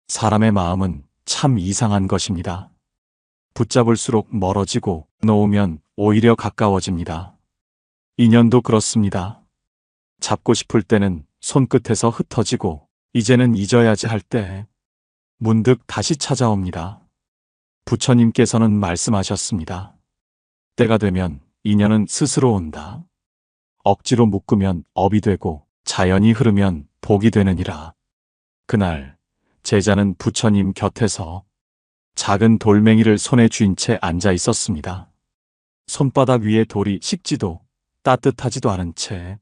사람의 마음은 참 이상한 것입니다. 붙잡을수록 멀어지고 놓으면 오히려 가까워집니다. 인연도 그렇습니다. 잡고 싶을 때는 손끝에서 흩어지고 이제는 잊어야지 할 때 문득 다시 찾아옵니다. 부처님께서는 말씀하셨습니다. 때가 되면 인연은 스스로 온다. 억지로 묶으면 업이 되고 자연이 흐르면 복이 되느니라. 그날 제자는 부처님 곁에서 작은 돌멩이를 손에 쥔 채 앉아 있었습니다. 손바닥 위에 돌이 식지도 따뜻하지도 않은 채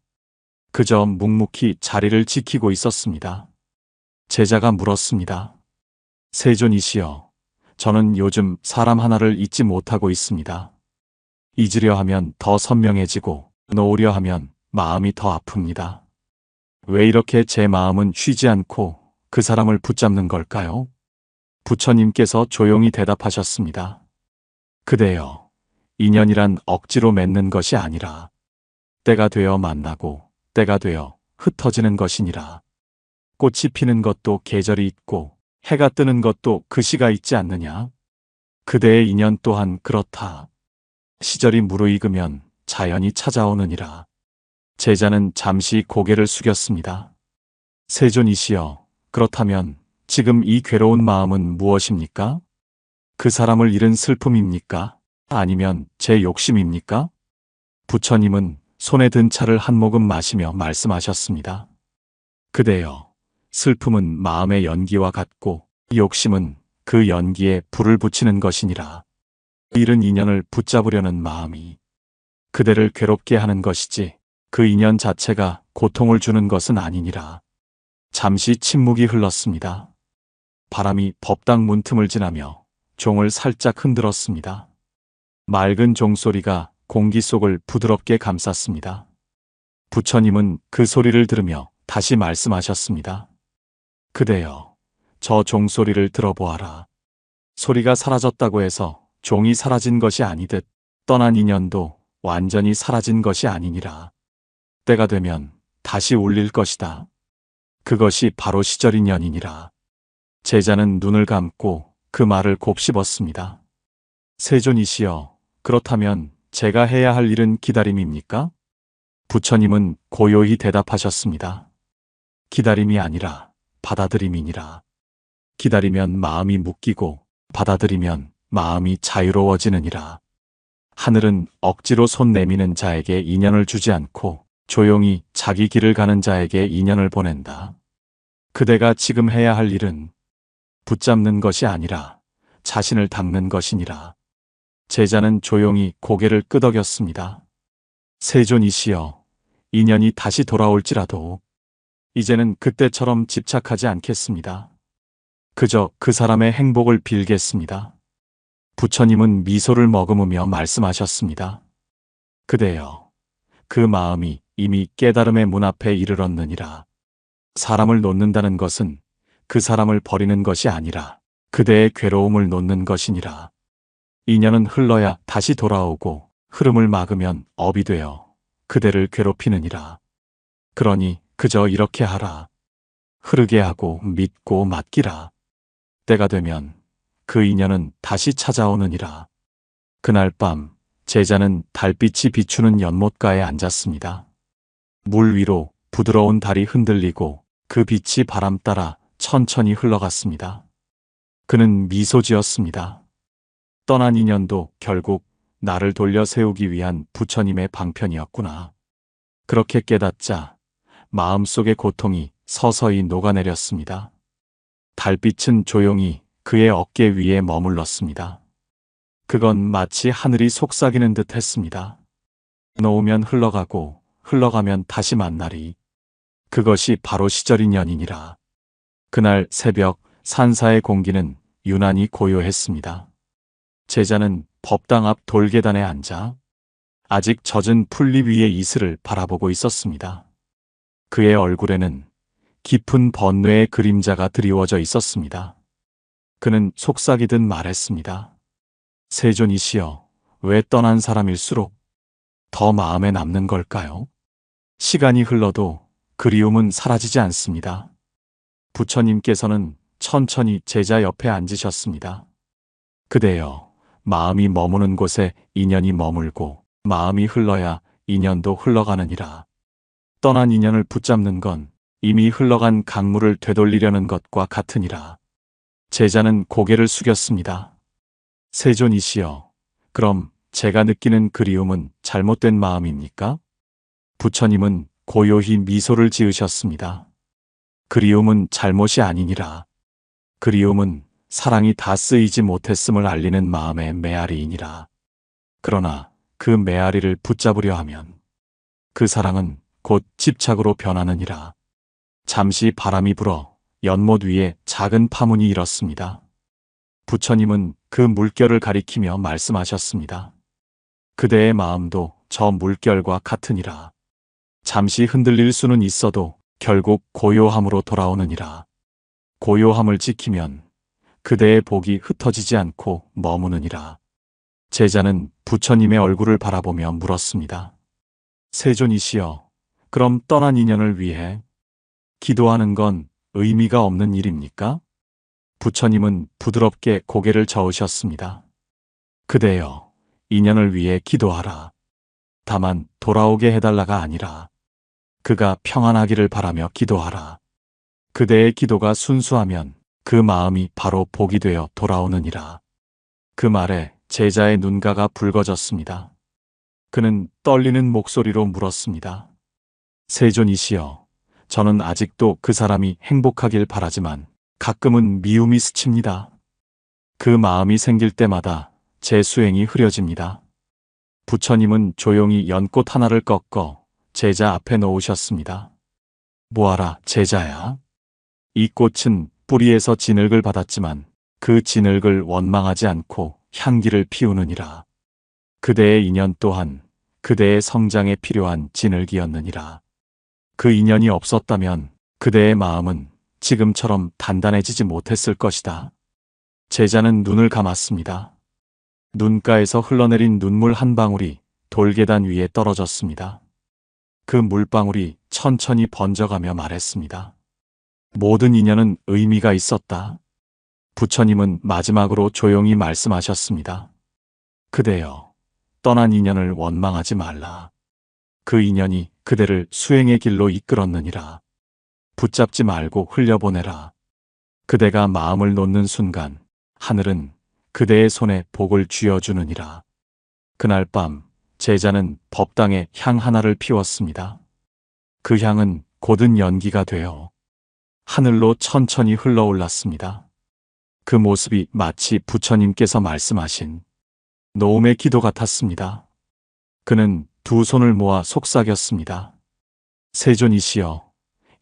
그저 묵묵히 자리를 지키고 있었습니다. 제자가 물었습니다. 세존이시여, 저는 요즘 사람 하나를 잊지 못하고 있습니다. 잊으려 하면 더 선명해지고 놓으려 하면 마음이 더 아픕니다. 왜 이렇게 제 마음은 쉬지 않고 그 사람을 붙잡는 걸까요? 부처님께서 조용히 대답하셨습니다. 그대여, 인연이란 억지로 맺는 것이 아니라 때가 되어 만나고 때가 되어 흩어지는 것이니라. 꽃이 피는 것도 계절이 있고 해가 뜨는 것도 그 시가 있지 않느냐? 그대의 인연 또한 그렇다. 시절이 무르익으면 자연이 찾아오느니라. 제자는 잠시 고개를 숙였습니다. 세존이시여, 그렇다면 지금 이 괴로운 마음은 무엇입니까? 그 사람을 잃은 슬픔입니까? 아니면 제 욕심입니까? 부처님은 손에 든 차를 한 모금 마시며 말씀하셨습니다. 그대여, 슬픔은 마음의 연기와 같고 욕심은 그 연기에 불을 붙이는 것이니라. 잃은 인연을 붙잡으려는 마음이 그대를 괴롭게 하는 것이지 그 인연 자체가 고통을 주는 것은 아니니라. 잠시 침묵이 흘렀습니다. 바람이 법당 문틈을 지나며 종을 살짝 흔들었습니다. 맑은 종소리가 공기 속을 부드럽게 감쌌습니다. 부처님은 그 소리를 들으며 다시 말씀하셨습니다. 그대여, 저 종소리를 들어보아라. 소리가 사라졌다고 해서 종이 사라진 것이 아니듯 떠난 인연도 완전히 사라진 것이 아니니라. 때가 되면 다시 울릴 것이다. 그것이 바로 시절 인연이니라. 제자는 눈을 감고 그 말을 곱씹었습니다. 세존이시여, 그렇다면 제가 해야 할 일은 기다림입니까? 부처님은 고요히 대답하셨습니다. 기다림이 아니라 받아들임이니라. 기다리면 마음이 묶이고 받아들이면 마음이 자유로워지느니라. 하늘은 억지로 손 내미는 자에게 인연을 주지 않고 조용히 자기 길을 가는 자에게 인연을 보낸다. 그대가 지금 해야 할 일은 붙잡는 것이 아니라 자신을 닦는 것이니라. 제자는 조용히 고개를 끄덕였습니다. 세존이시여, 인연이 다시 돌아올지라도 이제는 그때처럼 집착하지 않겠습니다. 그저 그 사람의 행복을 빌겠습니다. 부처님은 미소를 머금으며 말씀하셨습니다. 그대여, 그 마음이 이미 깨달음의 문 앞에 이르렀느니라. 사람을 놓는다는 것은 그 사람을 버리는 것이 아니라 그대의 괴로움을 놓는 것이니라. 인연은 흘러야 다시 돌아오고 흐름을 막으면 업이 되어 그대를 괴롭히느니라. 그러니 그저 이렇게 하라. 흐르게 하고 믿고 맡기라. 때가 되면 그 인연은 다시 찾아오느니라. 그날 밤 제자는 달빛이 비추는 연못가에 앉았습니다. 물 위로 부드러운 달이 흔들리고 그 빛이 바람 따라 천천히 흘러갔습니다. 그는 미소 지었습니다. 떠난 인연도 결국 나를 돌려 세우기 위한 부처님의 방편이었구나. 그렇게 깨닫자 마음속의 고통이 서서히 녹아내렸습니다. 달빛은 조용히 그의 어깨 위에 머물렀습니다. 그건 마치 하늘이 속삭이는 듯 했습니다. 놓으면 흘러가고 흘러가면 다시 만나리. 그것이 바로 시절 인연이니라. 그날 새벽 산사의 공기는 유난히 고요했습니다. 제자는 법당 앞 돌계단에 앉아 아직 젖은 풀잎 위의 이슬을 바라보고 있었습니다. 그의 얼굴에는 깊은 번뇌의 그림자가 드리워져 있었습니다. 그는 속삭이듯 말했습니다. 세존이시여, 왜 떠난 사람일수록 더 마음에 남는 걸까요? 시간이 흘러도 그리움은 사라지지 않습니다. 부처님께서는 천천히 제자 옆에 앉으셨습니다. 그대여, 마음이 머무는 곳에 인연이 머물고 마음이 흘러야 인연도 흘러가느니라. 떠난 인연을 붙잡는 건 이미 흘러간 강물을 되돌리려는 것과 같으니라. 제자는 고개를 숙였습니다. 세존이시여, 그럼 제가 느끼는 그리움은 잘못된 마음입니까? 부처님은 고요히 미소를 지으셨습니다. 그리움은 잘못이 아니니라. 그리움은 사랑이 다 쓰이지 못했음을 알리는 마음의 메아리이니라. 그러나 그 메아리를 붙잡으려 하면 그 사랑은 곧 집착으로 변하느니라. 잠시 바람이 불어 연못 위에 작은 파문이 일었습니다. 부처님은 그 물결을 가리키며 말씀하셨습니다. 그대의 마음도 저 물결과 같으니라. 잠시 흔들릴 수는 있어도 결국 고요함으로 돌아오느니라. 고요함을 지키면 그대의 복이 흩어지지 않고 머무느니라. 제자는 부처님의 얼굴을 바라보며 물었습니다. 세존이시여, 그럼 떠난 인연을 위해 기도하는 건 의미가 없는 일입니까? 부처님은 부드럽게 고개를 저으셨습니다. 그대여, 인연을 위해 기도하라. 다만 돌아오게 해달라가 아니라 그가 평안하기를 바라며 기도하라. 그대의 기도가 순수하면 그 마음이 바로 복이 되어 돌아오느니라. 그 말에 제자의 눈가가 붉어졌습니다. 그는 떨리는 목소리로 물었습니다. 세존이시여, 저는 아직도 그 사람이 행복하길 바라지만 가끔은 미움이 스칩니다. 그 마음이 생길 때마다 제 수행이 흐려집니다. 부처님은 조용히 연꽃 하나를 꺾어 제자 앞에 놓으셨습니다. 보아라, 제자야. 이 꽃은 뿌리에서 진흙을 받았지만 그 진흙을 원망하지 않고 향기를 피우느니라. 그대의 인연 또한 그대의 성장에 필요한 진흙이었느니라. 그 인연이 없었다면 그대의 마음은 지금처럼 단단해지지 못했을 것이다. 제자는 눈을 감았습니다. 눈가에서 흘러내린 눈물 한 방울이 돌계단 위에 떨어졌습니다. 그 물방울이 천천히 번져가며 말했습니다. 모든 인연은 의미가 있었다. 부처님은 마지막으로 조용히 말씀하셨습니다. 그대여, 떠난 인연을 원망하지 말라. 그 인연이 그대를 수행의 길로 이끌었느니라. 붙잡지 말고 흘려보내라. 그대가 마음을 놓는 순간 하늘은 그대의 손에 복을 쥐어주느니라. 그날 밤 제자는 법당에 향 하나를 피웠습니다. 그 향은 고든 연기가 되어 하늘로 천천히 흘러올랐습니다. 그 모습이 마치 부처님께서 말씀하신 노음의 기도 같았습니다. 그는 두 손을 모아 속삭였습니다. 세존이시여,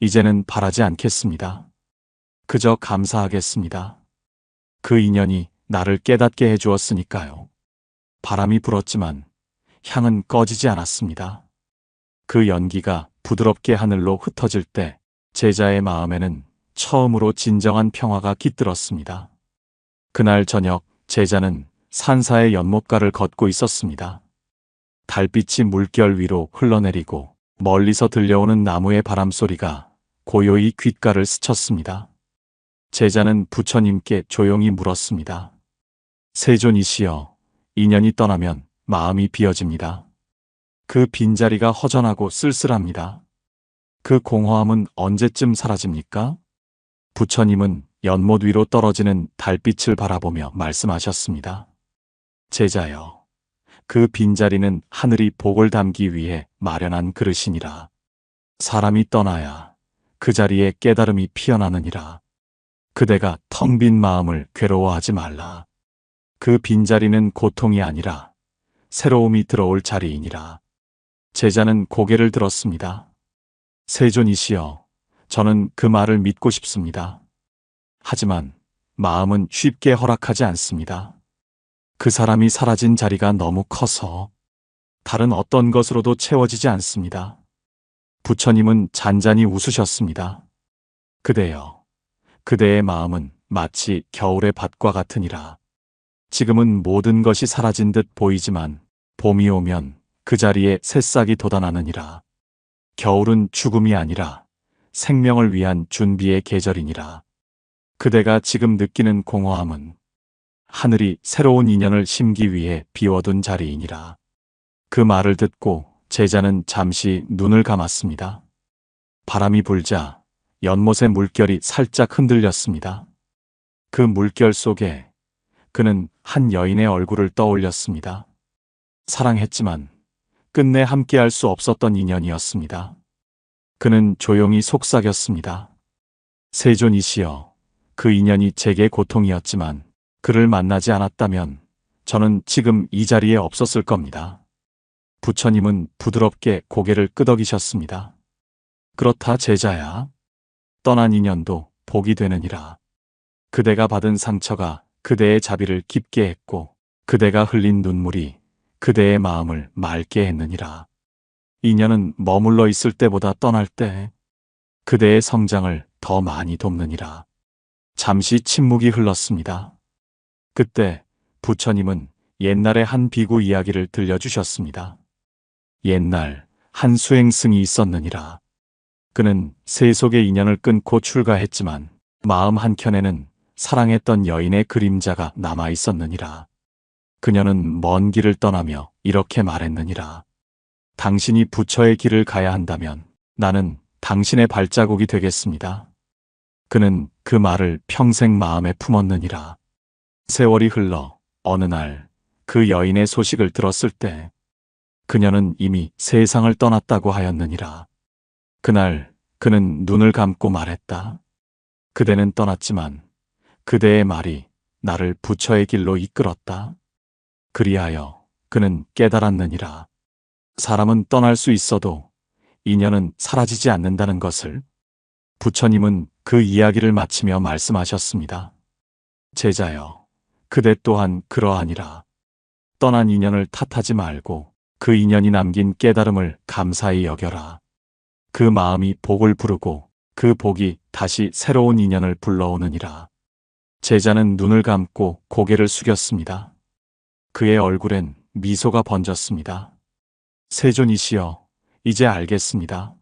이제는 바라지 않겠습니다. 그저 감사하겠습니다. 그 인연이 나를 깨닫게 해주었으니까요. 바람이 불었지만 향은 꺼지지 않았습니다. 그 연기가 부드럽게 하늘로 흩어질 때 제자의 마음에는 처음으로 진정한 평화가 깃들었습니다. 그날 저녁 제자는 산사의 연못가를 걷고 있었습니다. 달빛이 물결 위로 흘러내리고 멀리서 들려오는 나무의 바람소리가 고요히 귓가를 스쳤습니다. 제자는 부처님께 조용히 물었습니다. 세존이시여, 인연이 떠나면 마음이 비어집니다. 그 빈자리가 허전하고 쓸쓸합니다. 그 공허함은 언제쯤 사라집니까? 부처님은 연못 위로 떨어지는 달빛을 바라보며 말씀하셨습니다. 제자여, 그 빈자리는 하늘이 복을 담기 위해 마련한 그릇이니라. 사람이 떠나야 그 자리에 깨달음이 피어나느니라. 그대가 텅 빈 마음을 괴로워하지 말라. 그 빈자리는 고통이 아니라 새로움이 들어올 자리이니라. 제자는 고개를 들었습니다. 세존이시여, 저는 그 말을 믿고 싶습니다. 하지만 마음은 쉽게 허락하지 않습니다. 그 사람이 사라진 자리가 너무 커서 다른 어떤 것으로도 채워지지 않습니다. 부처님은 잔잔히 웃으셨습니다. 그대여, 그대의 마음은 마치 겨울의 밭과 같으니라. 지금은 모든 것이 사라진 듯 보이지만 봄이 오면 그 자리에 새싹이 돋아나느니라. 겨울은 죽음이 아니라 생명을 위한 준비의 계절이니라. 그대가 지금 느끼는 공허함은 하늘이 새로운 인연을 심기 위해 비워둔 자리이니라. 그 말을 듣고 제자는 잠시 눈을 감았습니다. 바람이 불자 연못의 물결이 살짝 흔들렸습니다. 그 물결 속에 그는 한 여인의 얼굴을 떠올렸습니다. 사랑했지만 끝내 함께할 수 없었던 인연이었습니다. 그는 조용히 속삭였습니다. 세존이시여, 그 인연이 제게 고통이었지만 그를 만나지 않았다면 저는 지금 이 자리에 없었을 겁니다. 부처님은 부드럽게 고개를 끄덕이셨습니다. 그렇다 제자야. 떠난 인연도 복이 되느니라. 그대가 받은 상처가 그대의 자비를 깊게 했고 그대가 흘린 눈물이 그대의 마음을 맑게 했느니라. 인연은 머물러 있을 때보다 떠날 때 그대의 성장을 더 많이 돕느니라. 잠시 침묵이 흘렀습니다. 그때 부처님은 옛날의 한 비구 이야기를 들려주셨습니다. 옛날 한 수행승이 있었느니라. 그는 세속의 인연을 끊고 출가했지만 마음 한켠에는 사랑했던 여인의 그림자가 남아 있었느니라. 그녀는 먼 길을 떠나며 이렇게 말했느니라. 당신이 부처의 길을 가야 한다면 나는 당신의 발자국이 되겠습니다. 그는 그 말을 평생 마음에 품었느니라. 세월이 흘러 어느 날 그 여인의 소식을 들었을 때 그녀는 이미 세상을 떠났다고 하였느니라. 그날 그는 눈을 감고 말했다. 그대는 떠났지만 그대의 말이 나를 부처의 길로 이끌었다. 그리하여 그는 깨달았느니라. 사람은 떠날 수 있어도 인연은 사라지지 않는다는 것을. 부처님은 그 이야기를 마치며 말씀하셨습니다. 제자여, 그대 또한 그러하니라. 떠난 인연을 탓하지 말고 그 인연이 남긴 깨달음을 감사히 여겨라. 그 마음이 복을 부르고 그 복이 다시 새로운 인연을 불러오느니라. 제자는 눈을 감고 고개를 숙였습니다. 그의 얼굴엔 미소가 번졌습니다. 세존이시여, 이제 알겠습니다.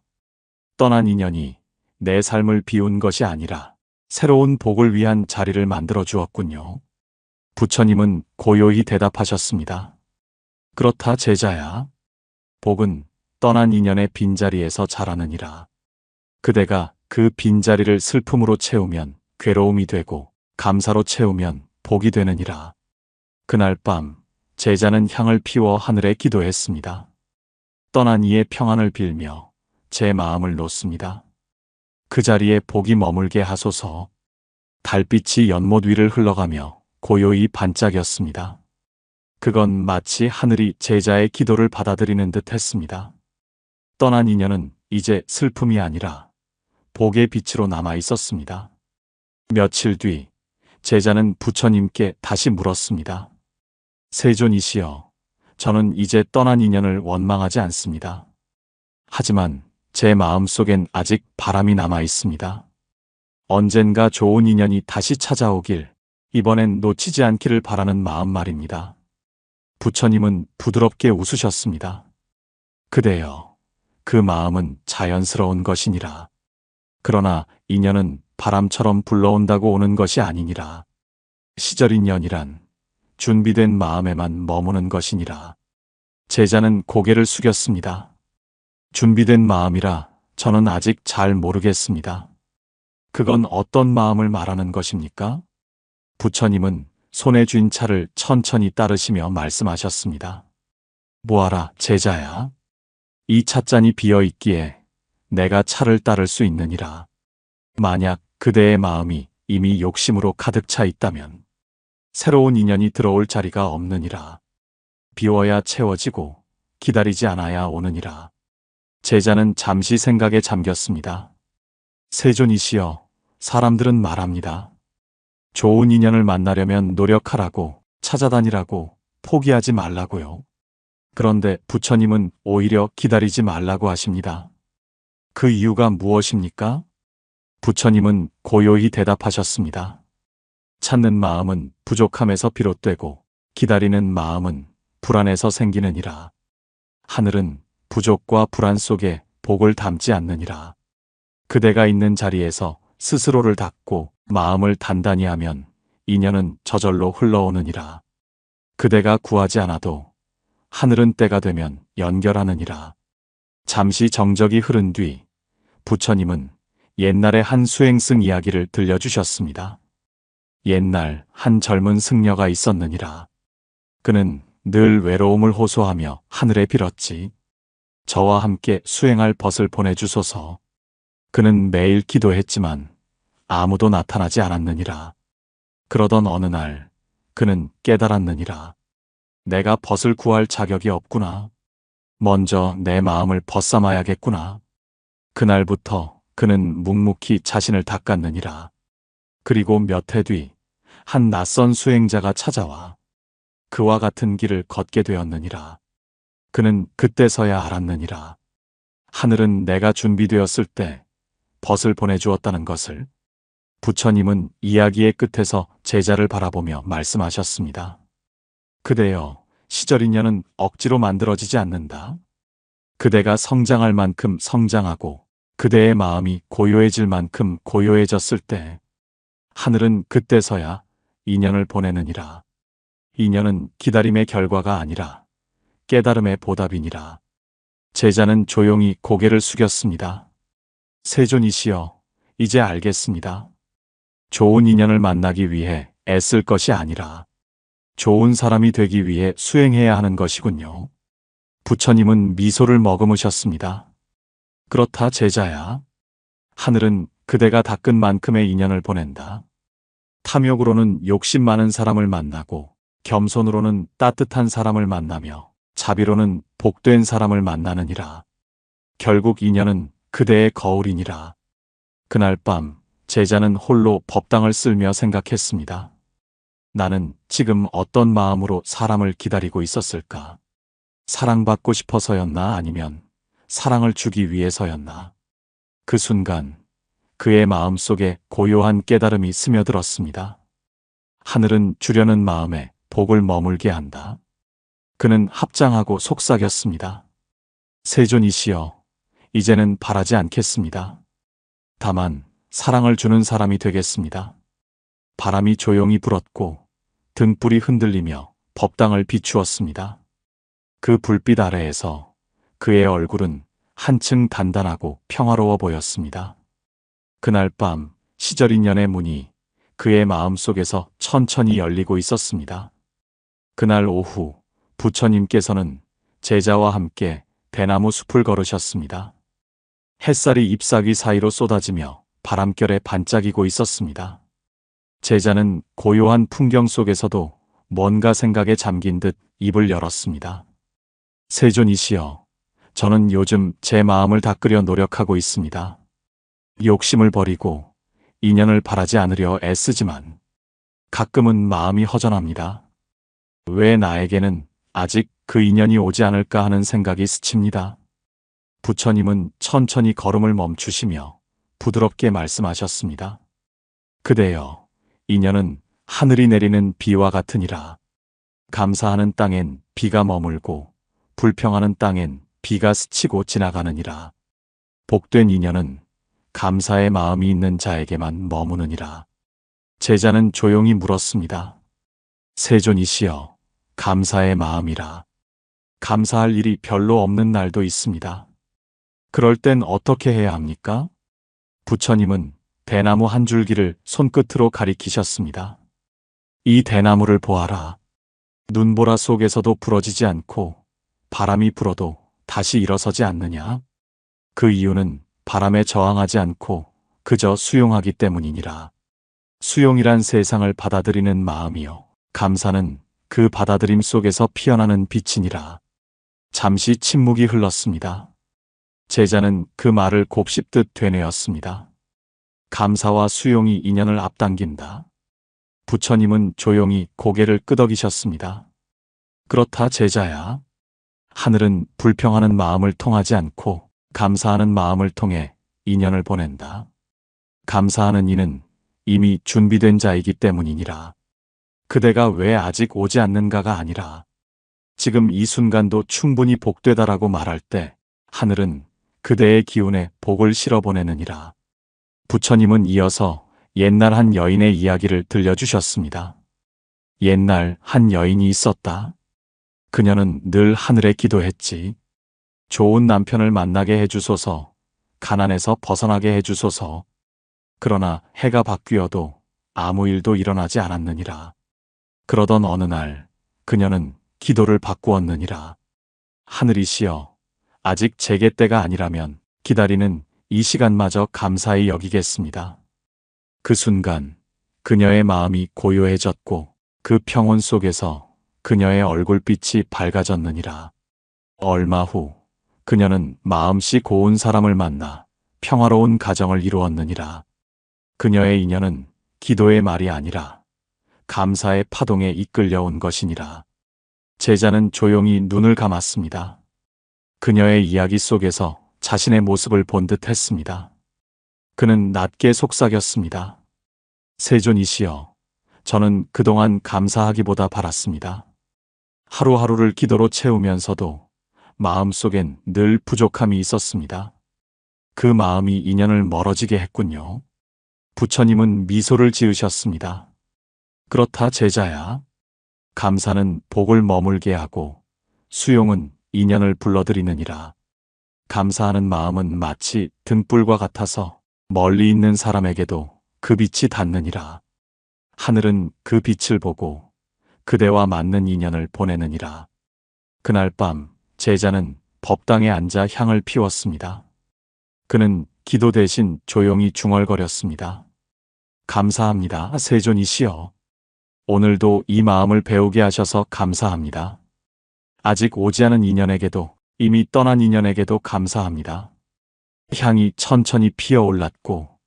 떠난 인연이 내 삶을 비운 것이 아니라 새로운 복을 위한 자리를 만들어 주었군요. 부처님은 고요히 대답하셨습니다. 그렇다 제자야. 복은 떠난 인연의 빈자리에서 자라느니라. 그대가 그 빈자리를 슬픔으로 채우면 괴로움이 되고 감사로 채우면 복이 되느니라. 그날 밤 제자는 향을 피워 하늘에 기도했습니다. 떠난 이의 평안을 빌며 제 마음을 놓습니다. 그 자리에 복이 머물게 하소서. 달빛이 연못 위를 흘러가며 고요히 반짝였습니다. 그건 마치 하늘이 제자의 기도를 받아들이는 듯 했습니다. 떠난 인연은 이제 슬픔이 아니라 복의 빛으로 남아 있었습니다. 며칠 뒤 제자는 부처님께 다시 물었습니다. 세존이시여, 저는 이제 떠난 인연을 원망하지 않습니다. 하지만 제 마음속엔 아직 바람이 남아 있습니다. 언젠가 좋은 인연이 다시 찾아오길, 이번엔 놓치지 않기를 바라는 마음 말입니다. 부처님은 부드럽게 웃으셨습니다. 그대여, 그 마음은 자연스러운 것이니라. 그러나 인연은 바람처럼 불러온다고 오는 것이 아니니라. 시절인연이란 준비된 마음에만 머무는 것이니라. 제자는 고개를 숙였습니다. 준비된 마음이라 저는 아직 잘 모르겠습니다. 그건 어떤 마음을 말하는 것입니까? 부처님은 손에 쥔 차를 천천히 따르시며 말씀하셨습니다. 보아라, 제자야. 이 찻잔이 비어 있기에 내가 차를 따를 수 있느니라. 만약 그대의 마음이 이미 욕심으로 가득 차 있다면 새로운 인연이 들어올 자리가 없느니라. 비워야 채워지고 기다리지 않아야 오느니라. 제자는 잠시 생각에 잠겼습니다. 세존이시여, 사람들은 말합니다. 좋은 인연을 만나려면 노력하라고, 찾아다니라고, 포기하지 말라고요. 그런데 부처님은 오히려 기다리지 말라고 하십니다. 그 이유가 무엇입니까? 부처님은 고요히 대답하셨습니다. 찾는 마음은 부족함에서 비롯되고 기다리는 마음은 불안에서 생기느니라. 하늘은 부족과 불안 속에 복을 담지 않느니라. 그대가 있는 자리에서 스스로를 닫고 마음을 단단히 하면 인연은 저절로 흘러오느니라. 그대가 구하지 않아도 하늘은 때가 되면 연결하느니라. 잠시 정적이 흐른 뒤 부처님은 옛날의 한 수행승 이야기를 들려주셨습니다. 옛날 한 젊은 승려가 있었느니라. 그는 늘 외로움을 호소하며 하늘에 빌었지. 저와 함께 수행할 벗을 보내주소서. 그는 매일 기도했지만 아무도 나타나지 않았느니라. 그러던 어느 날 그는 깨달았느니라. 내가 벗을 구할 자격이 없구나. 먼저 내 마음을 벗삼아야겠구나. 그날부터 그는 묵묵히 자신을 닦았느니라. 그리고 몇 해 뒤 한 낯선 수행자가 찾아와 그와 같은 길을 걷게 되었느니라. 그는 그때서야 알았느니라. 하늘은 내가 준비되었을 때 벗을 보내주었다는 것을. 부처님은 이야기의 끝에서 제자를 바라보며 말씀하셨습니다. 그대여, 시절 인연은 억지로 만들어지지 않는다. 그대가 성장할 만큼 성장하고 그대의 마음이 고요해질 만큼 고요해졌을 때 하늘은 그때서야 인연을 보내느니라. 인연은 기다림의 결과가 아니라 깨달음의 보답이니라. 제자는 조용히 고개를 숙였습니다. 세존이시여, 이제 알겠습니다. 좋은 인연을 만나기 위해 애쓸 것이 아니라 좋은 사람이 되기 위해 수행해야 하는 것이군요. 부처님은 미소를 머금으셨습니다. 그렇다 제자야. 하늘은 그대가 닦은 만큼의 인연을 보낸다. 탐욕으로는 욕심 많은 사람을 만나고 겸손으로는 따뜻한 사람을 만나며 자비로는 복된 사람을 만나느니라. 결국 인연은 그대의 거울이니라. 그날 밤 제자는 홀로 법당을 쓸며 생각했습니다. 나는 지금 어떤 마음으로 사람을 기다리고 있었을까? 사랑받고 싶어서였나 아니면 사랑을 주기 위해서였나? 그 순간 그의 마음속에 고요한 깨달음이 스며들었습니다. 하늘은 주려는 마음에 복을 머물게 한다. 그는 합장하고 속삭였습니다. 세존이시여, 이제는 바라지 않겠습니다. 다만 사랑을 주는 사람이 되겠습니다. 바람이 조용히 불었고 등불이 흔들리며 법당을 비추었습니다. 그 불빛 아래에서 그의 얼굴은 한층 단단하고 평화로워 보였습니다. 그날 밤 시절인연의 문이 그의 마음속에서 천천히 열리고 있었습니다. 그날 오후 부처님께서는 제자와 함께 대나무 숲을 걸으셨습니다. 햇살이 잎사귀 사이로 쏟아지며 바람결에 반짝이고 있었습니다. 제자는 고요한 풍경 속에서도 뭔가 생각에 잠긴 듯 입을 열었습니다. 세존이시여, 저는 요즘 제 마음을 닦으려 노력하고 있습니다. 욕심을 버리고 인연을 바라지 않으려 애쓰지만 가끔은 마음이 허전합니다. 왜 나에게는 아직 그 인연이 오지 않을까 하는 생각이 스칩니다. 부처님은 천천히 걸음을 멈추시며 부드럽게 말씀하셨습니다. 그대여, 인연은 하늘이 내리는 비와 같으니라. 감사하는 땅엔 비가 머물고 불평하는 땅엔 비가 스치고 지나가느니라. 복된 인연은 감사의 마음이 있는 자에게만 머무느니라. 제자는 조용히 물었습니다. 세존이시여, 감사의 마음이라. 감사할 일이 별로 없는 날도 있습니다. 그럴 땐 어떻게 해야 합니까? 부처님은 대나무 한 줄기를 손끝으로 가리키셨습니다. 이 대나무를 보아라. 눈보라 속에서도 부러지지 않고 바람이 불어도 다시 일어서지 않느냐? 그 이유는 바람에 저항하지 않고 그저 수용하기 때문이니라. 수용이란 세상을 받아들이는 마음이요. 감사는 그 받아들임 속에서 피어나는 빛이니라. 잠시 침묵이 흘렀습니다. 제자는 그 말을 곱씹듯 되뇌었습니다. 감사와 수용이 인연을 앞당긴다. 부처님은 조용히 고개를 끄덕이셨습니다. 그렇다 제자야. 하늘은 불평하는 마음을 통하지 않고 감사하는 마음을 통해 인연을 보낸다. 감사하는 이는 이미 준비된 자이기 때문이니라. 그대가 왜 아직 오지 않는가가 아니라 지금 이 순간도 충분히 복되다라고 말할 때 하늘은 그대의 기운에 복을 실어보내느니라. 부처님은 이어서 옛날 한 여인의 이야기를 들려주셨습니다. 옛날 한 여인이 있었다. 그녀는 늘 하늘에 기도했지. 좋은 남편을 만나게 해주소서, 가난에서 벗어나게 해주소서. 그러나 해가 바뀌어도 아무 일도 일어나지 않았느니라. 그러던 어느 날 그녀는 기도를 바꾸었느니라. 하늘이시여, 아직 제게 때가 아니라면 기다리는 이 시간마저 감사히 여기겠습니다. 그 순간 그녀의 마음이 고요해졌고 그 평온 속에서 그녀의 얼굴빛이 밝아졌느니라. 얼마 후 그녀는 마음씨 고운 사람을 만나 평화로운 가정을 이루었느니라. 그녀의 인연은 기도의 말이 아니라 감사의 파동에 이끌려온 것이니라. 제자는 조용히 눈을 감았습니다. 그녀의 이야기 속에서 자신의 모습을 본 듯 했습니다. 그는 낮게 속삭였습니다. 세존이시여, 저는 그동안 감사하기보다 바랐습니다. 하루하루를 기도로 채우면서도 마음속엔 늘 부족함이 있었습니다. 그 마음이 인연을 멀어지게 했군요. 부처님은 미소를 지으셨습니다. 그렇다 제자야. 감사는 복을 머물게 하고 수용은 인연을 불러들이느니라. 감사하는 마음은 마치 등불과 같아서 멀리 있는 사람에게도 그 빛이 닿느니라. 하늘은 그 빛을 보고 그대와 맞는 인연을 보내느니라. 그날 밤 제자는 법당에 앉아 향을 피웠습니다. 그는 기도 대신 조용히 중얼거렸습니다. 감사합니다, 세존이시여. 오늘도 이 마음을 배우게 하셔서 감사합니다. 아직 오지 않은 인연에게도, 이미 떠난 인연에게도 감사합니다. 향이 천천히 피어올랐고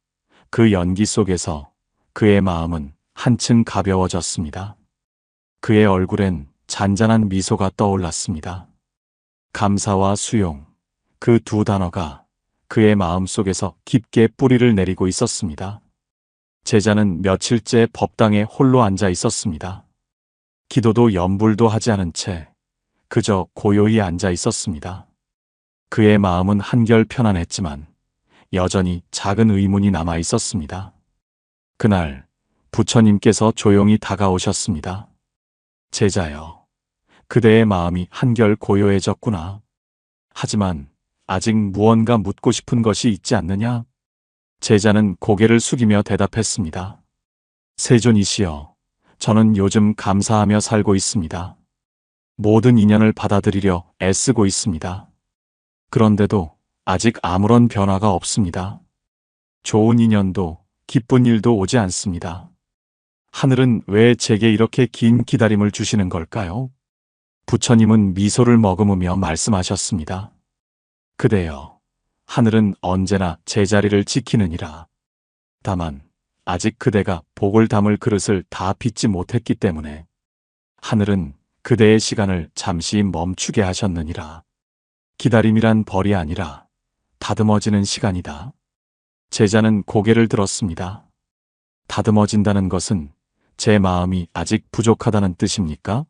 그 연기 속에서 그의 마음은 한층 가벼워졌습니다. 그의 얼굴엔 잔잔한 미소가 떠올랐습니다. 감사와 수용, 그 두 단어가 그의 마음 속에서 깊게 뿌리를 내리고 있었습니다. 제자는 며칠째 법당에 홀로 앉아 있었습니다. 기도도 염불도 하지 않은 채 그저 고요히 앉아 있었습니다. 그의 마음은 한결 편안했지만 여전히 작은 의문이 남아 있었습니다. 그날 부처님께서 조용히 다가오셨습니다. 제자여, 그대의 마음이 한결 고요해졌구나. 하지만 아직 무언가 묻고 싶은 것이 있지 않느냐? 제자는 고개를 숙이며 대답했습니다. 세존이시여, 저는 요즘 감사하며 살고 있습니다. 모든 인연을 받아들이려 애쓰고 있습니다. 그런데도 아직 아무런 변화가 없습니다. 좋은 인연도 기쁜 일도 오지 않습니다. 하늘은 왜 제게 이렇게 긴 기다림을 주시는 걸까요? 부처님은 미소를 머금으며 말씀하셨습니다. 그대여, 하늘은 언제나 제자리를 지키느니라. 다만 아직 그대가 복을 담을 그릇을 다 빚지 못했기 때문에 하늘은 그대의 시간을 잠시 멈추게 하셨느니라. 기다림이란 벌이 아니라 다듬어지는 시간이다. 제자는 고개를 들었습니다. 다듬어진다는 것은 제 마음이 아직 부족하다는 뜻입니까?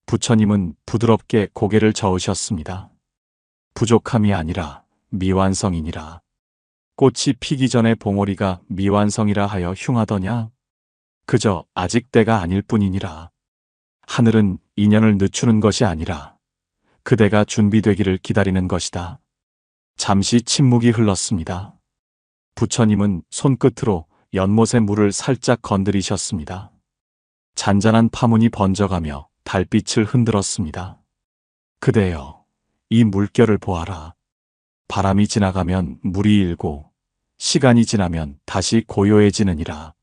부처님은 부드럽게 고개를 저으셨습니다. 부족함이 아니라 미완성이니라. 꽃이 피기 전에 봉오리가 미완성이라 하여 흉하더냐? 그저 아직 때가 아닐 뿐이니라. 하늘은 인연을 늦추는 것이 아니라 그대가 준비되기를 기다리는 것이다. 잠시 침묵이 흘렀습니다. 부처님은 손끝으로 연못의 물을 살짝 건드리셨습니다. 잔잔한 파문이 번져가며 달빛을 흔들었습니다. 그대여, 이 물결을 보아라. 바람이 지나가면 물이 일고 시간이 지나면 다시 고요해지느니라.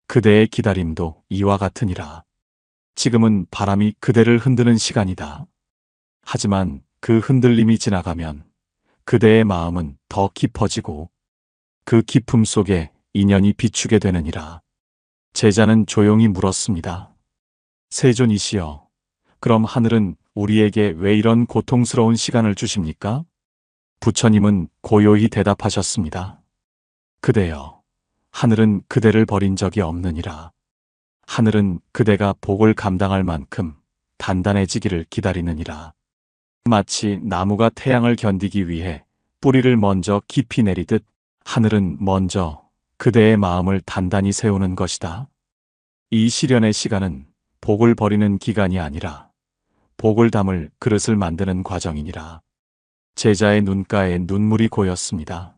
그대의 기다림도 이와 같으니라. 지금은 바람이 그대를 흔드는 시간이다. 하지만 그 흔들림이 지나가면 그대의 마음은 더 깊어지고 그 깊음 속에 인연이 비추게 되느니라. 제자는 조용히 물었습니다. 세존이시여, 그럼 하늘은 우리에게 왜 이런 고통스러운 시간을 주십니까? 부처님은 고요히 대답하셨습니다. 그대여, 하늘은 그대를 버린 적이 없느니라. 하늘은 그대가 복을 감당할 만큼 단단해지기를 기다리느니라. 마치 나무가 태양을 견디기 위해 뿌리를 먼저 깊이 내리듯 하늘은 먼저 그대의 마음을 단단히 세우는 것이다. 이 시련의 시간은 복을 버리는 기간이 아니라 복을 담을 그릇을 만드는 과정이니라. 제자의 눈가에 눈물이 고였습니다.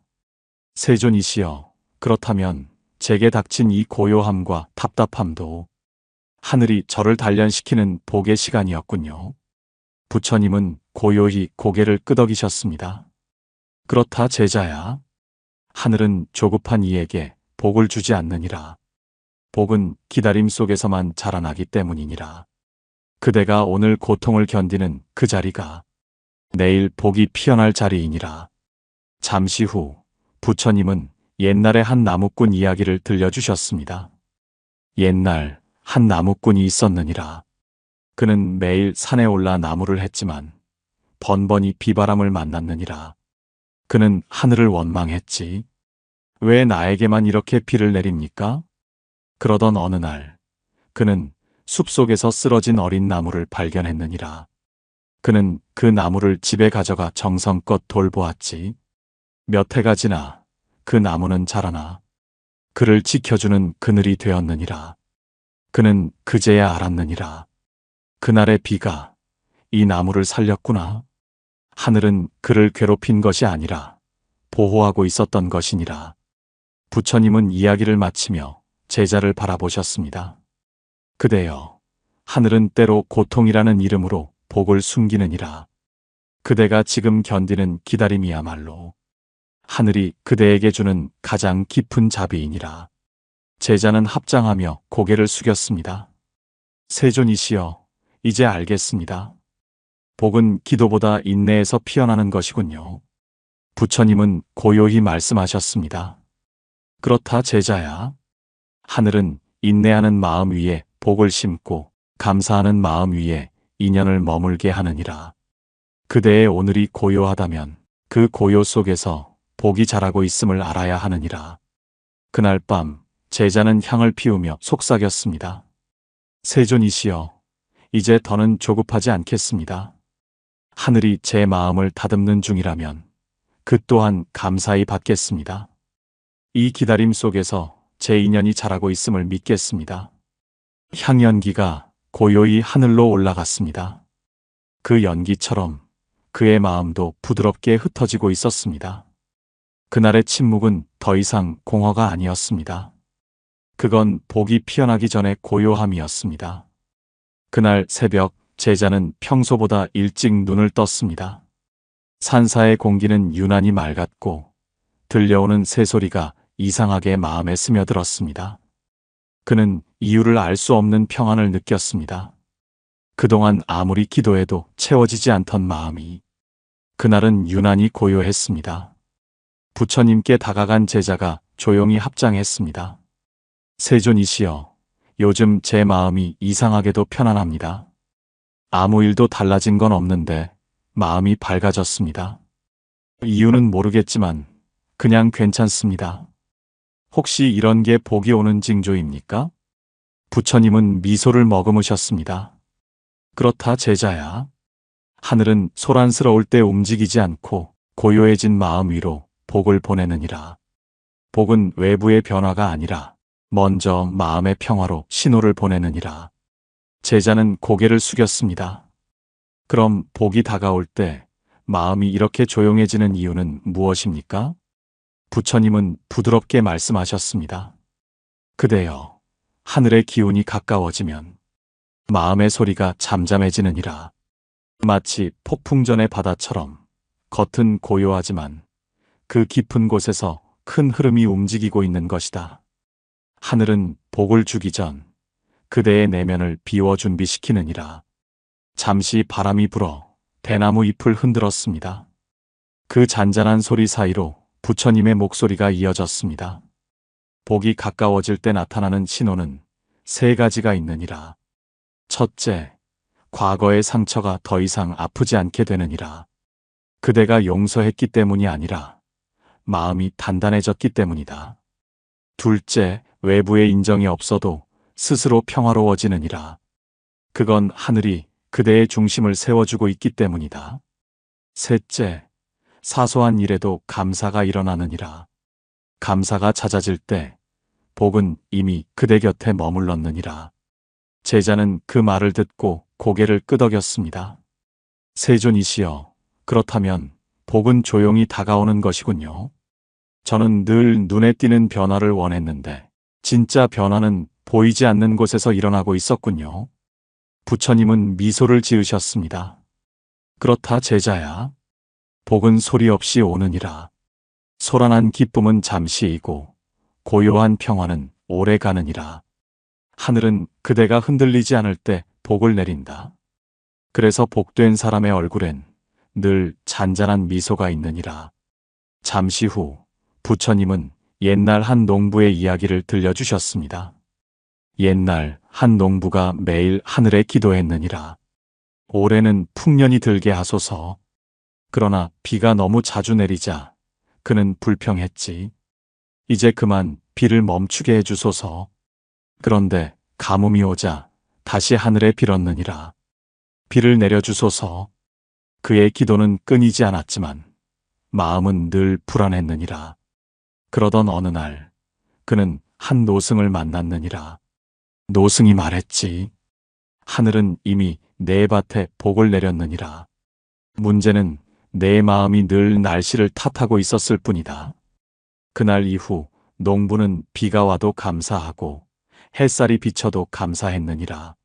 세존이시여, 그렇다면 제게 닥친 이 고요함과 답답함도 하늘이 저를 단련시키는 복의 시간이었군요. 부처님은 고요히 고개를 끄덕이셨습니다. 그렇다 제자야. 하늘은 조급한 이에게 복을 주지 않느니라. 복은 기다림 속에서만 자라나기 때문이니라. 그대가 오늘 고통을 견디는 그 자리가 내일 복이 피어날 자리이니라. 잠시 후 부처님은 옛날의 한 나무꾼 이야기를 들려주셨습니다. 옛날 한 나무꾼이 있었느니라. 그는 매일 산에 올라 나무를 했지만 번번이 비바람을 만났느니라. 그는 하늘을 원망했지. 왜 나에게만 이렇게 비를 내립니까? 그러던 어느 날 그는 숲속에서 쓰러진 어린 나무를 발견했느니라. 그는 그 나무를 집에 가져가 정성껏 돌보았지. 몇 해가 지나 그 나무는 자라나 그를 지켜주는 그늘이 되었느니라. 그는 그제야 알았느니라. 그날의 비가 이 나무를 살렸구나. 하늘은 그를 괴롭힌 것이 아니라 보호하고 있었던 것이니라. 부처님은 이야기를 마치며 제자를 바라보셨습니다. 그대여, 하늘은 때로 고통이라는 이름으로 복을 숨기느니라. 그대가 지금 견디는 기다림이야말로 하늘이 그대에게 주는 가장 깊은 자비이니라. 제자는 합장하며 고개를 숙였습니다. 세존이시여, 이제 알겠습니다. 복은 기도보다 인내에서 피어나는 것이군요. 부처님은 고요히 말씀하셨습니다. 그렇다 제자야. 하늘은 인내하는 마음 위에 복을 심고 감사하는 마음 위에 인연을 머물게 하느니라. 그대의 오늘이 고요하다면 그 고요 속에서 복이 자라고 있음을 알아야 하느니라. 그날 밤 제자는 향을 피우며 속삭였습니다. 세존이시여, 이제 더는 조급하지 않겠습니다. 하늘이 제 마음을 다듬는 중이라면 그 또한 감사히 받겠습니다. 이 기다림 속에서 제 인연이 자라고 있음을 믿겠습니다. 향연기가 고요히 하늘로 올라갔습니다. 그 연기처럼 그의 마음도 부드럽게 흩어지고 있었습니다. 그날의 침묵은 더 이상 공허가 아니었습니다. 그건 복이 피어나기 전의 고요함이었습니다. 그날 새벽 제자는 평소보다 일찍 눈을 떴습니다. 산사의 공기는 유난히 맑았고 들려오는 새소리가 이상하게 마음에 스며들었습니다. 그는 이유를 알 수 없는 평안을 느꼈습니다. 그동안 아무리 기도해도 채워지지 않던 마음이 그날은 유난히 고요했습니다. 부처님께 다가간 제자가 조용히 합장했습니다. 세존이시여, 요즘 제 마음이 이상하게도 편안합니다. 아무 일도 달라진 건 없는데 마음이 밝아졌습니다. 이유는 모르겠지만 그냥 괜찮습니다. 혹시 이런 게 복이 오는 징조입니까? 부처님은 미소를 머금으셨습니다. 그렇다 제자야. 하늘은 소란스러울 때 움직이지 않고 고요해진 마음 위로 복을 보내느니라. 복은 외부의 변화가 아니라 먼저 마음의 평화로 신호를 보내느니라. 제자는 고개를 숙였습니다. 그럼 복이 다가올 때 마음이 이렇게 조용해지는 이유는 무엇입니까? 부처님은 부드럽게 말씀하셨습니다. 그대여, 하늘의 기운이 가까워지면 마음의 소리가 잠잠해지느니라. 마치 폭풍전의 바다처럼 겉은 고요하지만 그 깊은 곳에서 큰 흐름이 움직이고 있는 것이다. 하늘은 복을 주기 전 그대의 내면을 비워 준비시키느니라. 잠시 바람이 불어 대나무 잎을 흔들었습니다. 그 잔잔한 소리 사이로 부처님의 목소리가 이어졌습니다. 복이 가까워질 때 나타나는 신호는 세 가지가 있느니라. 첫째, 과거의 상처가 더 이상 아프지 않게 되느니라. 그대가 용서했기 때문이 아니라 마음이 단단해졌기 때문이다. 둘째, 외부의 인정이 없어도 스스로 평화로워지느니라. 그건 하늘이 그대의 중심을 세워주고 있기 때문이다. 셋째, 사소한 일에도 감사가 일어나느니라. 감사가 잦아질 때 복은 이미 그대 곁에 머물렀느니라. 제자는 그 말을 듣고 고개를 끄덕였습니다. 세존이시여, 그렇다면 복은 조용히 다가오는 것이군요. 저는 늘 눈에 띄는 변화를 원했는데 진짜 변화는 보이지 않는 곳에서 일어나고 있었군요. 부처님은 미소를 지으셨습니다. 그렇다 제자야. 복은 소리 없이 오느니라. 소란한 기쁨은 잠시이고 고요한 평화는 오래 가느니라. 하늘은 그대가 흔들리지 않을 때 복을 내린다. 그래서 복된 사람의 얼굴엔 늘 잔잔한 미소가 있느니라. 잠시 후 부처님은 옛날 한 농부의 이야기를 들려주셨습니다. 옛날 한 농부가 매일 하늘에 기도했느니라. 올해는 풍년이 들게 하소서. 그러나 비가 너무 자주 내리자 그는 불평했지. 이제 그만 비를 멈추게 해주소서. 그런데 가뭄이 오자 다시 하늘에 빌었느니라. 비를 내려주소서. 그의 기도는 끊이지 않았지만 마음은 늘 불안했느니라. 그러던 어느 날 그는 한 노승을 만났느니라. 노승이 말했지. 하늘은 이미 내 밭에 복을 내렸느니라. 문제는 내 마음이 늘 날씨를 탓하고 있었을 뿐이다. 그날 이후 농부는 비가 와도 감사하고 햇살이 비쳐도 감사했느니라.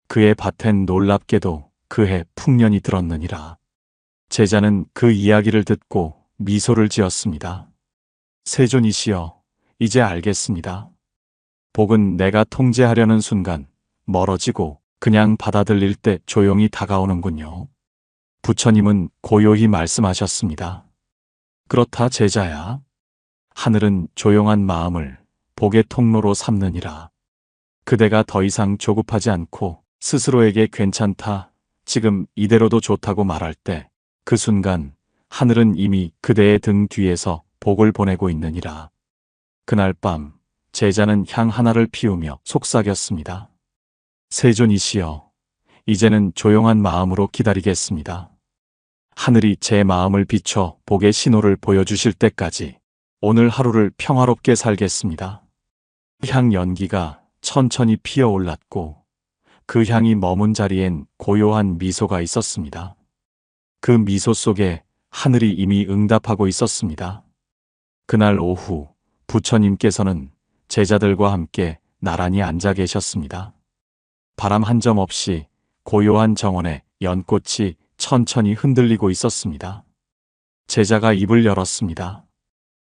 그의 밭엔 놀랍게도 그해 풍년이 들었느니라. 제자는 그 이야기를 듣고 미소를 지었습니다. 세존이시여, 이제 알겠습니다. 복은 내가 통제하려는 순간 멀어지고 그냥 받아들일 때 조용히 다가오는군요. 부처님은 고요히 말씀하셨습니다. 그렇다 제자야. 하늘은 조용한 마음을 복의 통로로 삼느니라. 그대가 더 이상 조급하지 않고 스스로에게 괜찮다, 지금 이대로도 좋다고 말할 때 그 순간 하늘은 이미 그대의 등 뒤에서 복을 보내고 있느니라. 그날 밤 제자는 향 하나를 피우며 속삭였습니다. 세존이시여, 이제는 조용한 마음으로 기다리겠습니다. 하늘이 제 마음을 비춰 복의 신호를 보여주실 때까지 오늘 하루를 평화롭게 살겠습니다. 향 연기가 천천히 피어올랐고 그 향이 머문 자리엔 고요한 미소가 있었습니다. 그 미소 속에 하늘이 이미 응답하고 있었습니다. 그날 오후 부처님께서는 제자들과 함께 나란히 앉아 계셨습니다. 바람 한 점 없이 고요한 정원에 연꽃이 천천히 흔들리고 있었습니다. 제자가 입을 열었습니다.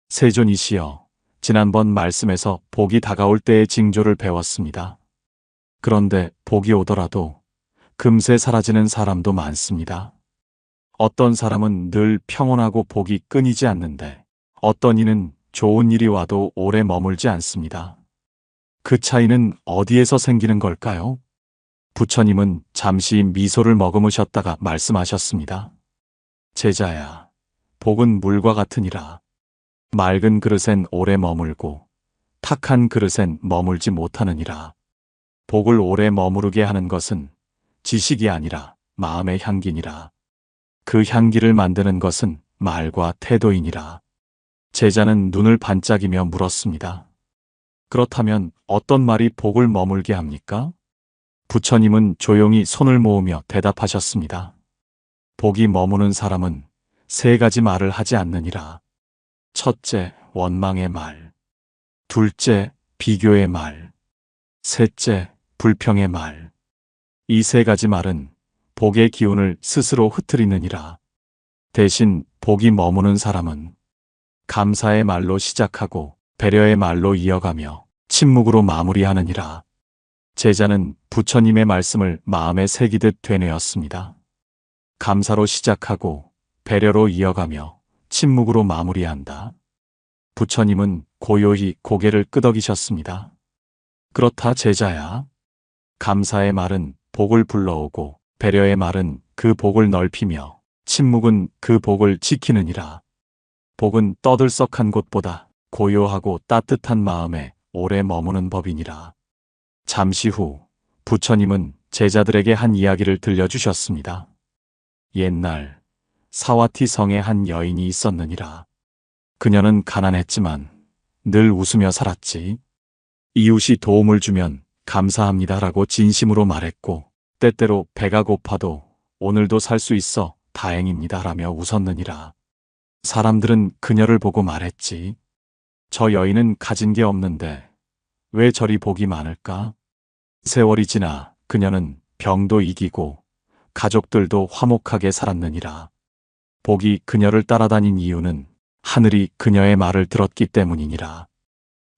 세존이시여, 지난번 말씀에서 복이 다가올 때의 징조를 배웠습니다. 그런데 복이 오더라도 금세 사라지는 사람도 많습니다. 어떤 사람은 늘 평온하고 복이 끊이지 않는데 어떤 이는 좋은 일이 와도 오래 머물지 않습니다. 그 차이는 어디에서 생기는 걸까요? 부처님은 잠시 미소를 머금으셨다가 말씀하셨습니다. 제자야, 복은 물과 같으니라. 맑은 그릇엔 오래 머물고 탁한 그릇엔 머물지 못하느니라. 복을 오래 머무르게 하는 것은 지식이 아니라 마음의 향기니라. 그 향기를 만드는 것은 말과 태도이니라. 제자는 눈을 반짝이며 물었습니다. 그렇다면 어떤 말이 복을 머물게 합니까? 부처님은 조용히 손을 모으며 대답하셨습니다. 복이 머무는 사람은 세 가지 말을 하지 않느니라. 첫째, 원망의 말. 둘째, 비교의 말. 셋째, 불평의 말. 이 세 가지 말은 복의 기운을 스스로 흩트리느니라. 대신 복이 머무는 사람은 감사의 말로 시작하고 배려의 말로 이어가며 침묵으로 마무리하느니라. 제자는 부처님의 말씀을 마음에 새기듯 되뇌었습니다. 감사로 시작하고 배려로 이어가며 침묵으로 마무리한다. 부처님은 고요히 고개를 끄덕이셨습니다. 그렇다 제자야. 감사의 말은 복을 불러오고 배려의 말은 그 복을 넓히며 침묵은 그 복을 지키느니라. 복은 떠들썩한 곳보다 고요하고 따뜻한 마음에 오래 머무는 법이니라. 잠시 후 부처님은 제자들에게 한 이야기를 들려주셨습니다. 옛날 사와티 성에 한 여인이 있었느니라. 그녀는 가난했지만 늘 웃으며 살았지. 이웃이 도움을 주면 감사합니다라고 진심으로 말했고, 때때로 배가 고파도 오늘도 살 수 있어 다행입니다라며 웃었느니라. 사람들은 그녀를 보고 말했지. 저 여인은 가진 게 없는데 왜 저리 복이 많을까? 세월이 지나 그녀는 병도 이기고 가족들도 화목하게 살았느니라. 복이 그녀를 따라다닌 이유는 하늘이 그녀의 말을 들었기 때문이니라.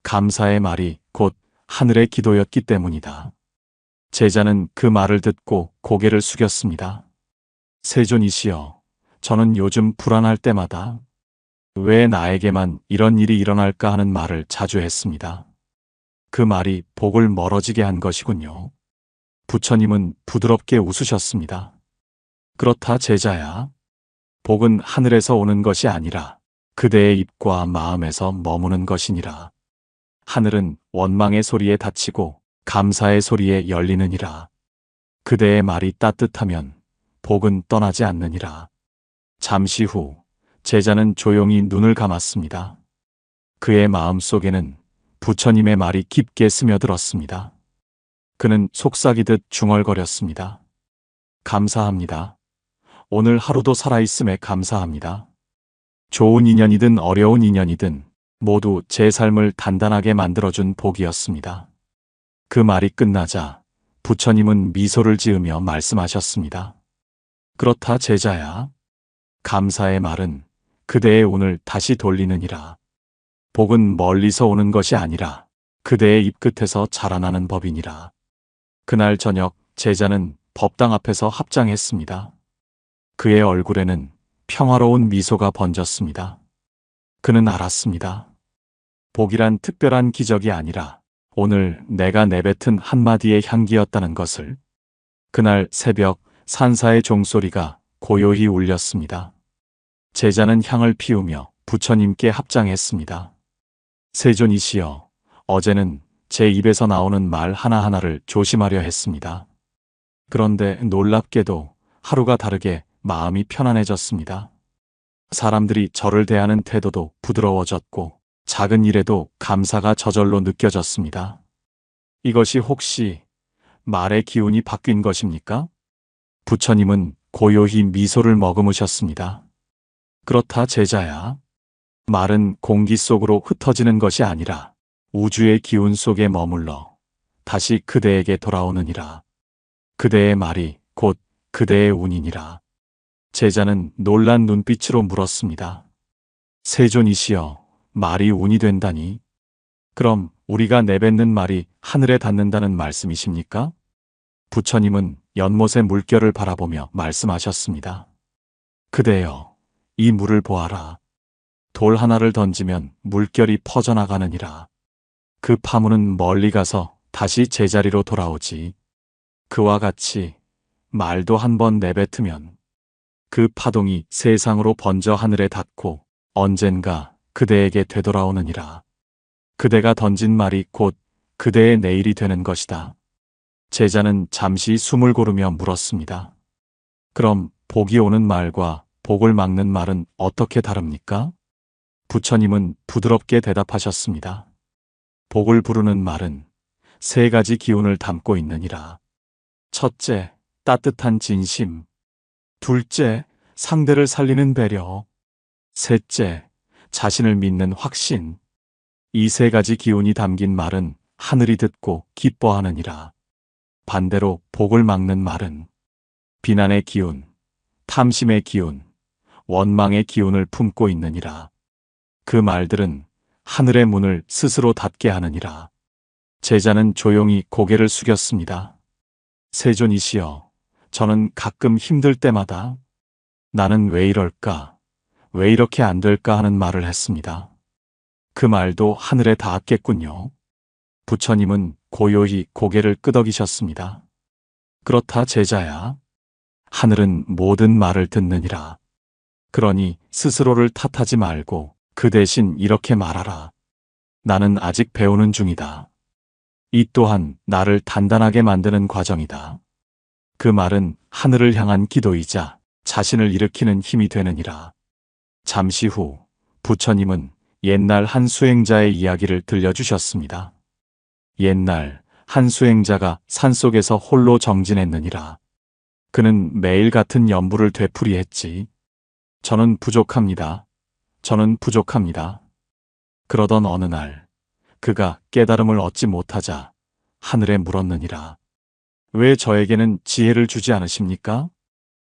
감사의 말이 곧 하늘의 기도였기 때문이다. 제자는 그 말을 듣고 고개를 숙였습니다. 세존이시여, 저는 요즘 불안할 때마다 왜 나에게만 이런 일이 일어날까 하는 말을 자주 했습니다. 그 말이 복을 멀어지게 한 것이군요. 부처님은 부드럽게 웃으셨습니다. 그렇다 제자야. 복은 하늘에서 오는 것이 아니라 그대의 입과 마음에서 머무는 것이니라. 하늘은 원망의 소리에 닫히고 감사의 소리에 열리느니라. 그대의 말이 따뜻하면 복은 떠나지 않느니라. 잠시 후 제자는 조용히 눈을 감았습니다. 그의 마음 속에는 부처님의 말이 깊게 스며들었습니다. 그는 속삭이듯 중얼거렸습니다. 감사합니다. 오늘 하루도 살아있음에 감사합니다. 좋은 인연이든 어려운 인연이든 모두 제 삶을 단단하게 만들어준 복이었습니다. 그 말이 끝나자 부처님은 미소를 지으며 말씀하셨습니다. 그렇다 제자야. 감사의 말은 그대의 운을 다시 돌리느니라. 복은 멀리서 오는 것이 아니라 그대의 입끝에서 자라나는 법이니라. 그날 저녁 제자는 법당 앞에서 합장했습니다. 그의 얼굴에는 평화로운 미소가 번졌습니다. 그는 알았습니다. 복이란 특별한 기적이 아니라 오늘 내가 내뱉은 한마디의 향기였다는 것을. 그날 새벽 산사의 종소리가 고요히 울렸습니다. 제자는 향을 피우며 부처님께 합장했습니다. 세존이시여, 어제는 제 입에서 나오는 말 하나하나를 조심하려 했습니다. 그런데 놀랍게도 하루가 다르게 마음이 편안해졌습니다. 사람들이 저를 대하는 태도도 부드러워졌고 작은 일에도 감사가 저절로 느껴졌습니다. 이것이 혹시 말의 기운이 바뀐 것입니까? 부처님은 고요히 미소를 머금으셨습니다. 그렇다 제자야. 말은 공기 속으로 흩어지는 것이 아니라 우주의 기운 속에 머물러 다시 그대에게 돌아오느니라. 그대의 말이 곧 그대의 운이니라. 제자는 놀란 눈빛으로 물었습니다. 세존이시여, 말이 운이 된다니? 그럼 우리가 내뱉는 말이 하늘에 닿는다는 말씀이십니까? 부처님은 연못의 물결을 바라보며 말씀하셨습니다. 그대여, 이 물을 보아라. 돌 하나를 던지면 물결이 퍼져나가느니라. 그 파문은 멀리 가서 다시 제자리로 돌아오지. 그와 같이 말도 한번 내뱉으면 그 파동이 세상으로 번져 하늘에 닿고 언젠가 그대에게 되돌아오느니라. 그대가 던진 말이 곧 그대의 내일이 되는 것이다. 제자는 잠시 숨을 고르며 물었습니다. 그럼 복이 오는 말과 복을 막는 말은 어떻게 다릅니까? 부처님은 부드럽게 대답하셨습니다. 복을 부르는 말은 세 가지 기운을 담고 있느니라. 첫째, 따뜻한 진심. 둘째, 상대를 살리는 배려. 셋째, 자신을 믿는 확신. 이 세 가지 기운이 담긴 말은 하늘이 듣고 기뻐하느니라. 반대로 복을 막는 말은 비난의 기운, 탐심의 기운, 원망의 기운을 품고 있느니라. 그 말들은 하늘의 문을 스스로 닫게 하느니라. 제자는 조용히 고개를 숙였습니다. 세존이시여, 저는 가끔 힘들 때마다 나는 왜 이럴까, 왜 이렇게 안 될까 하는 말을 했습니다. 그 말도 하늘에 닿았겠군요. 부처님은 고요히 고개를 끄덕이셨습니다. 그렇다 제자야. 하늘은 모든 말을 듣느니라. 그러니 스스로를 탓하지 말고 그 대신 이렇게 말하라. 나는 아직 배우는 중이다. 이 또한 나를 단단하게 만드는 과정이다. 그 말은 하늘을 향한 기도이자 자신을 일으키는 힘이 되느니라. 잠시 후 부처님은 옛날 한 수행자의 이야기를 들려주셨습니다. 옛날 한 수행자가 산속에서 홀로 정진했느니라. 그는 매일 같은 연부를 되풀이했지. 저는 부족합니다. 저는 부족합니다. 그러던 어느 날 그가 깨달음을 얻지 못하자 하늘에 물었느니라. 왜 저에게는 지혜를 주지 않으십니까?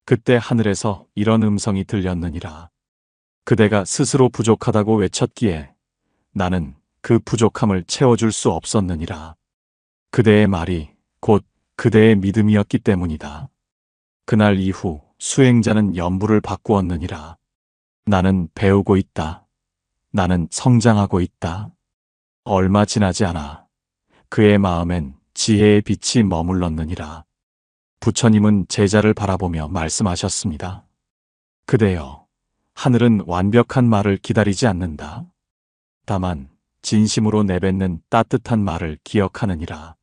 그때 하늘에서 이런 음성이 들렸느니라. 그대가 스스로 부족하다고 외쳤기에 나는 그 부족함을 채워줄 수 없었느니라. 그대의 말이 곧 그대의 믿음이었기 때문이다. 그날 이후 수행자는 연부를 바꾸었느니라. 나는 배우고 있다. 나는 성장하고 있다. 얼마 지나지 않아 그의 마음엔 지혜의 빛이 머물렀느니라. 부처님은 제자를 바라보며 말씀하셨습니다. 그대여, 하늘은 완벽한 말을 기다리지 않는다. 다만 진심으로 내뱉는 따뜻한 말을 기억하느니라.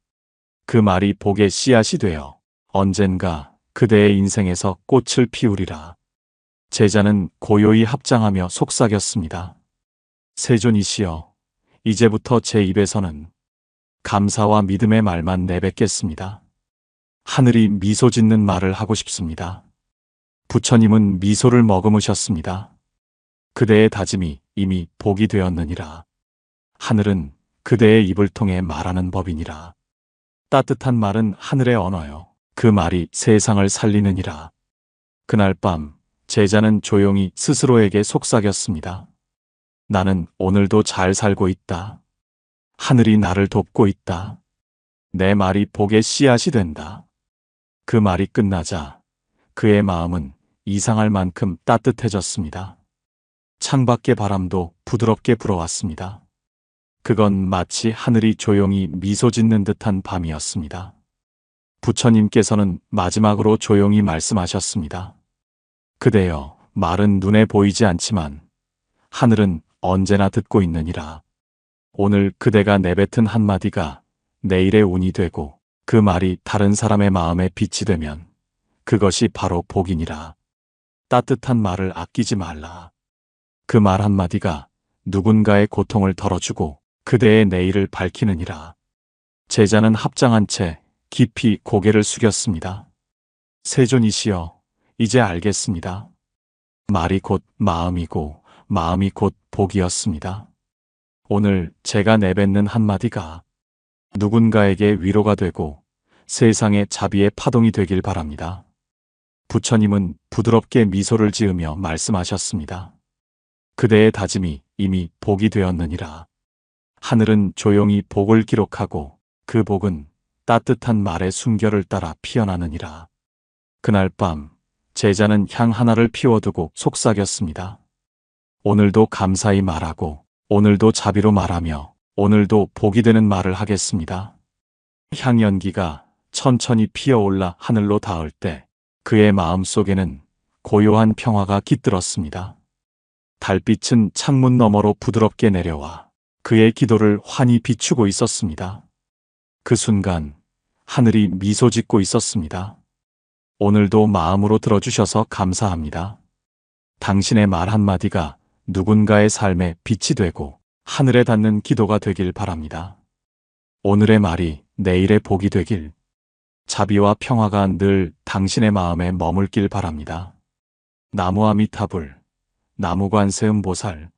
그 말이 복의 씨앗이 되어 언젠가 그대의 인생에서 꽃을 피우리라. 제자는 고요히 합장하며 속삭였습니다. 세존이시여, 이제부터 제 입에서는 감사와 믿음의 말만 내뱉겠습니다. 하늘이 미소 짓는 말을 하고 싶습니다. 부처님은 미소를 머금으셨습니다. 그대의 다짐이 이미 복이 되었느니라. 하늘은 그대의 입을 통해 말하는 법이니라. 따뜻한 말은 하늘의 언어요. 그 말이 세상을 살리느니라. 그날 밤 제자는 조용히 스스로에게 속삭였습니다. 나는 오늘도 잘 살고 있다. 하늘이 나를 돕고 있다. 내 말이 복의 씨앗이 된다. 그 말이 끝나자 그의 마음은 이상할 만큼 따뜻해졌습니다. 창밖의 바람도 부드럽게 불어왔습니다. 그건 마치 하늘이 조용히 미소 짓는 듯한 밤이었습니다. 부처님께서는 마지막으로 조용히 말씀하셨습니다. 그대여, 말은 눈에 보이지 않지만 하늘은 언제나 듣고 있느니라. 오늘 그대가 내뱉은 한마디가 내일의 운이 되고 그 말이 다른 사람의 마음에 빛이 되면 그것이 바로 복이니라. 따뜻한 말을 아끼지 말라. 그 말 한마디가 누군가의 고통을 덜어주고 그대의 내일을 밝히느니라. 제자는 합장한 채 깊이 고개를 숙였습니다. 세존이시여, 이제 알겠습니다. 말이 곧 마음이고 마음이 곧 복이었습니다. 오늘 제가 내뱉는 한마디가 누군가에게 위로가 되고 세상의 자비의 파동이 되길 바랍니다. 부처님은 부드럽게 미소를 지으며 말씀하셨습니다. 그대의 다짐이 이미 복이 되었느니라. 하늘은 조용히 복을 기록하고 그 복은 따뜻한 말의 숨결을 따라 피어나느니라. 그날 밤 제자는 향 하나를 피워두고 속삭였습니다. 오늘도 감사히 말하고 오늘도 자비로 말하며 오늘도 복이 되는 말을 하겠습니다. 향 연기가 천천히 피어올라 하늘로 닿을 때 그의 마음속에는 고요한 평화가 깃들었습니다. 달빛은 창문 너머로 부드럽게 내려와 그의 기도를 환히 비추고 있었습니다. 그 순간 하늘이 미소 짓고 있었습니다. 오늘도 마음으로 들어주셔서 감사합니다. 당신의 말 한마디가 누군가의 삶에 빛이 되고 하늘에 닿는 기도가 되길 바랍니다. 오늘의 말이 내일의 복이 되길, 자비와 평화가 늘 당신의 마음에 머물길 바랍니다. 나무 아미타불, 나무 관세음보살.